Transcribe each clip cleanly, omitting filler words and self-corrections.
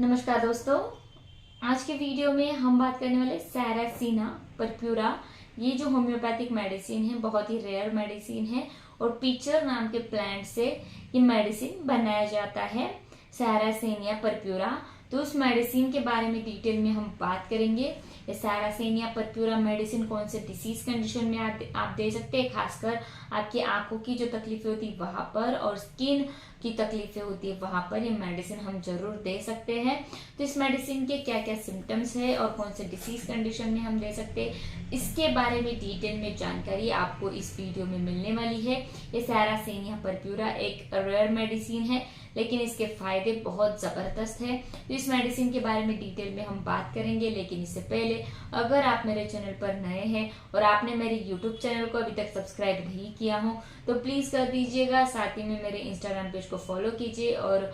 नमस्कार दोस्तों। आज के वीडियो में हम बात करने वाले सैरासीना परप्यूरा। ये जो होम्योपैथिक मेडिसिन है बहुत ही रेयर मेडिसिन है और पिचर नाम के प्लांट से ये मेडिसिन बनाया जाता है, सैरासीनिया परप्यूरा। तो उस मेडिसिन के बारे में डिटेल में हम बात करेंगे। ये सैरासीनिया परप्यूरा मेडिसिन कौन से डिसीज कंडीशन में आप दे सकते हैं, खासकर आपकी आंखों की जो तकलीफें होती है वहां पर और स्किन की तकलीफें होती है वहां पर ये मेडिसिन हम जरूर दे सकते हैं। तो इस मेडिसिन के क्या क्या सिम्टम्स है और कौन से डिसीज कंडीशन में हम दे सकते हैं, इसके बारे में डिटेल में जानकारी आपको इस वीडियो में मिलने वाली है। ये सैरासीनिया परप्यूरा एक रेयर मेडिसिन है लेकिन इसके फायदे बहुत जबरदस्त है। तो इस मेडिसिन के बारे में डिटेल में हम बात करेंगे, लेकिन इससे पहले अगर आप मेरे चैनल पर नए हैं और आपने मेरे यूट्यूब चैनल को अभी तक सब्सक्राइब नहीं किया हो तो प्लीज कर दीजिएगा। साथ ही में मेरे इंस्टाग्राम पेज को फॉलो कीजिए और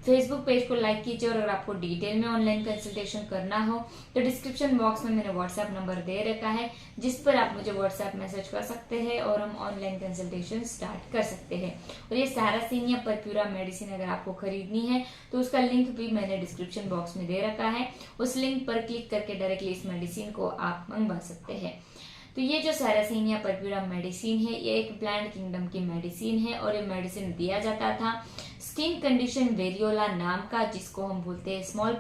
फेसबुक पेज को लाइक कीजिए। और अगर आपको डिटेल में ऑनलाइन कंसल्टेशन करना हो तो डिस्क्रिप्शन बॉक्स में मैंने व्हाट्सएप नंबर दे रखा है जिस पर आप मुझे व्हाट्सएप मैसेज कर सकते हैं और हम ऑनलाइन कंसल्टेशन स्टार्ट कर सकते हैं। और ये सैरासीनिया परप्यूरा मेडिसिन अगर आपको खरीदनी है तो उसका लिंक भी मैंने डिस्क्रिप्शन बॉक्स में दे रखा है। उस लिंक पर क्लिक करके डायरेक्टली इस मेडिसिन को आप मंगवा सकते हैं। तो ये जो सैरासीनिया परप्यूरा मेडिसिन है ये एक प्लांट किंगडम की मेडिसिन है और ये मेडिसिन दिया जाता था स्किन कंडीशन वेरियोला नाम का, जिसको हम बोलते हैं स्मॉल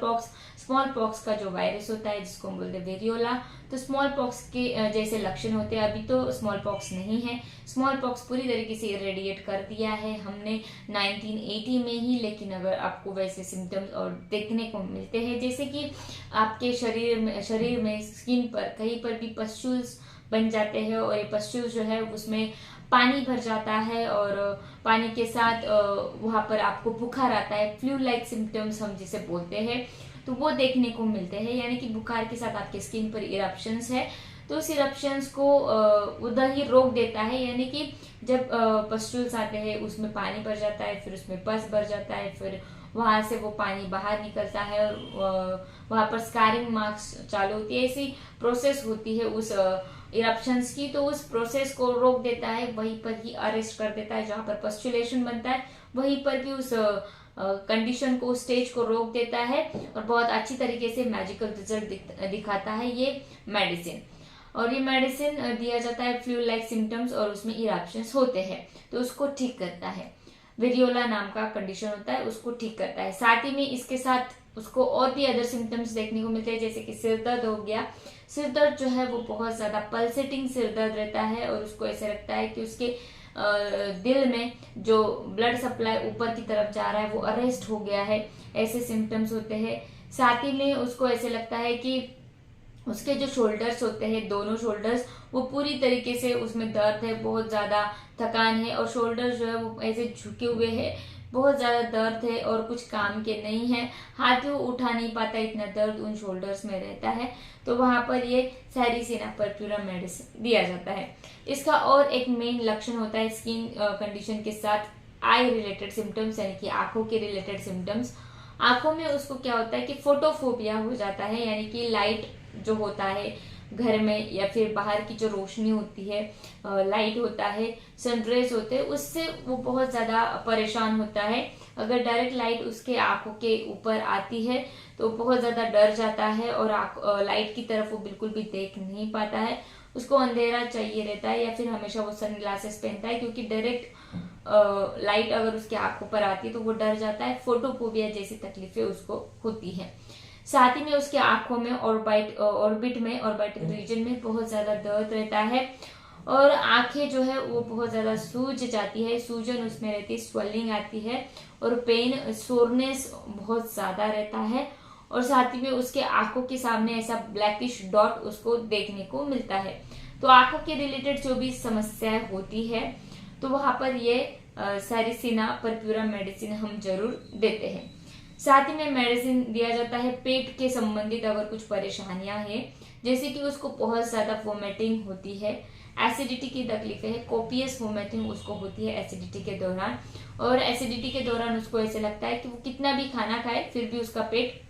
पॉक्स का जो वायरस होता है जिसको हम बोलते हैं वेरियोला। तो स्मॉल पॉक्स के जैसे लक्षण होते हैं। अभी तो स्मॉल पॉक्स नहीं है, स्मॉल पॉक्स पूरी तरीके से इरेडिएट कर दिया है हमने 1980 में ही। लेकिन अगर आपको वैसे सिम्टम्स और देखने को मिलते हैं जैसे कि आपके शरीर में स्किन पर कहीं पर भी पस्टूल्स बन जाते हैं और ये पस्टूल्स जो है उसमें पानी भर जाता है और पानी के साथ वहां पर आपको बुखार आता है, फ्लू लाइक सिम्टम्स हम जिसे बोलते हैं, तो वो देखने को मिलते हैं। यानी कि बुखार के साथ आपके स्किन पर इरप्शंस है तो उस इरप्शंस को उधर ही रोक देता है। यानी कि जब पस्टूल्स आते हैं उसमें पानी भर जाता है, फिर उसमें पस भर जाता है, फिर वहां से वो पानी बाहर निकलता है और वहां पर स्कारिंग मार्क्स चालू होती है। ऐसी प्रोसेस होती है उस इरप्शंस की, तो उस प्रोसेस को रोक देता है, वहीं पर ही अरेस्ट कर देता है। जहां पर पस्टुलेशन बनता है वहीं पर भी उस कंडीशन को, स्टेज को रोक देता है और बहुत अच्छी तरीके से मैजिकल रिजल्ट दिखाता है ये मेडिसिन। और ये मेडिसिन दिया जाता है फ्लू लाइक सिम्टम्स और उसमें इरप्शंस होते हैं तो उसको ठीक करता है। वेरियोला नाम का कंडीशन होता है उसको ठीक करता है। साथ ही में इसके साथ उसको और भी अदर सिम्टम्स देखने को मिलते हैं जैसे कि सिर दर्द हो गया। सिर दर्द जो है वो बहुत ज्यादा पल्सेटिंग सिर दर्द रहता है और उसको ऐसे लगता है कि उसके दिल में जो ब्लड सप्लाई ऊपर की तरफ जा रहा है वो अरेस्ट हो गया है, ऐसे सिम्टम्स होते हैं। साथ ही में उसको ऐसे लगता है कि उसके जो शोल्डर्स होते हैं, दोनों शोल्डर्स, वो पूरी तरीके से उसमें दर्द है, बहुत ज्यादा थकान है और शोल्डर्स जो है वो ऐसे झुके हुए हैं, बहुत ज्यादा दर्द है और कुछ काम के नहीं है, हाथ वो उठा नहीं पाता, इतना दर्द उन शोल्डर्स में रहता है। तो वहां पर ये सैरासीनिया परप्यूरा मेडिसिन दिया जाता है। इसका और एक मेन लक्षण होता है स्किन कंडीशन के साथ आई रिलेटेड सिम्टम्स, यानी कि आंखों के रिलेटेड सिम्टम्स। आंखों में उसको क्या होता है कि फोटोफोबिया हो जाता है, यानी कि लाइट जो होता है घर में या फिर बाहर की जो रोशनी होती है, लाइट होता है, सनरेज होते हैं, उससे वो बहुत ज्यादा परेशान होता है। अगर डायरेक्ट लाइट उसके आंखों के ऊपर आती है तो बहुत ज्यादा डर जाता है और लाइट की तरफ वो बिल्कुल भी देख नहीं पाता है, उसको अंधेरा चाहिए रहता है या फिर हमेशा वो सन ग्लासेस पहनता है क्योंकि डायरेक्ट लाइट अगर उसके आंखों पर आती है तो वो डर जाता है। फोटोफोबिया जैसी तकलीफें उसको होती है। साथ ही में उसके आंखों में ऑर्बिट रीजन में बहुत ज्यादा दर्द रहता है और आंखें जो है वो बहुत ज्यादा सूज जाती है, सूजन उसमें रहती है, स्वेलिंग आती है और पेन, सोरनेस बहुत ज्यादा रहता है। और साथ ही में उसके आंखों के सामने ऐसा ब्लैकिश डॉट उसको देखने को मिलता है। तो आंखों के रिलेटेड जो भी समस्याएं होती है तो वहां पर ये सैरासीनिया परप्यूरा मेडिसिन हम जरूर देते हैं। साथ ही में मेडिसिन दिया जाता है पेट के संबंधित अगर कुछ परेशानियां हैं, जैसे कि उसको बहुत ज्यादा वोमिटिंग होती है, एसिडिटी की तकलीफें है, कोपियस वोमिटिंग उसको होती है एसिडिटी के दौरान। और एसिडिटी के दौरान उसको ऐसे लगता है कि वो कितना भी खाना खाए फिर भी उसका पेट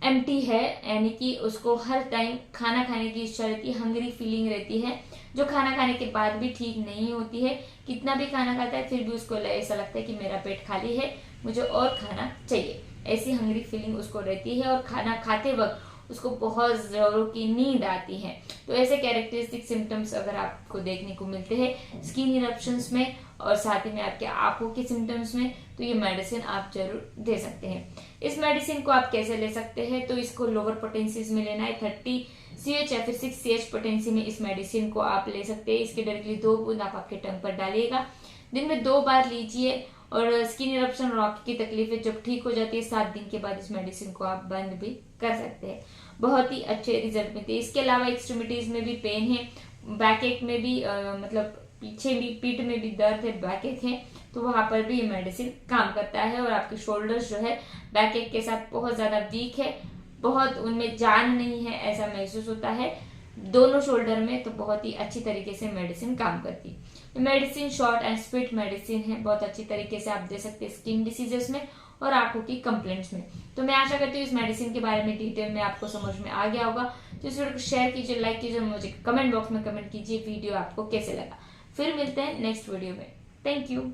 एम्प्टी है, यानी कि उसको हर टाइम खाना खाने की इच्छा रहती है, हंग्री फीलिंग रहती है, जो खाना खाने के बाद भी ठीक नहीं होती है। कितना भी खाना खाता है फिर भी उसको ऐसा लगता है कि मेरा पेट खाली है, मुझे और खाना चाहिए। ऐसी हंग्री फीलिंग उसको रहती है और खाना खाते वक्त उसको बहुत जोरों की नींद आती है। तो ऐसे कैरेक्टरिस्टिक सिम्टम्स अगर आपको देखने को मिलते हैं स्किन इरप्शंस में और साथ ही में आपके आंखों के सिम्टम्स में, तो ये मेडिसिन आप जरूर दे सकते हैं। इस मेडिसिन को आप कैसे ले सकते हैं, तो इसको लोअर पोटेंसीज में लेना है। 30 CH या फिर 6 CH पोटेंसी में इस मेडिसिन को आप ले सकते हैं। इसके डायरेक्टली 2 बूंद आप आपके टंग पर डालिएगा, दिन में 2 बार लीजिए और स्किन इरप्शन और आंख की तकलीफें जब ठीक हो जाती है 7 दिन के बाद इस मेडिसिन को आप बंद भी कर सकते हैं। बहुत ही अच्छे रिजल्ट मिलते हैं। इसके अलावा एक्सट्रीमिटीज में भी पेन है, बैक एक में भी मतलब पीछे भी पीठ में भी दर्द है, बैक एक है, तो वहां पर भी ये मेडिसिन काम करता है। और आपके शोल्डर्स जो है बैक एक के साथ बहुत ज्यादा वीक है, बहुत उनमें जान नहीं है ऐसा महसूस होता है दोनों शोल्डर में, तो बहुत ही अच्छी तरीके से मेडिसिन काम करती है। Medicine short and sweet medicine है, बहुत अच्छी तरीके से आप दे सकते हैं स्किन डिसीजेस में और आंखों की कंप्लेंट्स में। तो मैं आशा करती हूँ इस मेडिसिन के बारे में डिटेल में आपको समझ में आ गया होगा। तो इस वीडियो को शेयर कीजिए, लाइक कीजिए, मुझे कमेंट बॉक्स में कमेंट कीजिए वीडियो आपको कैसे लगा। फिर मिलते हैं नेक्स्ट वीडियो में। Thank you.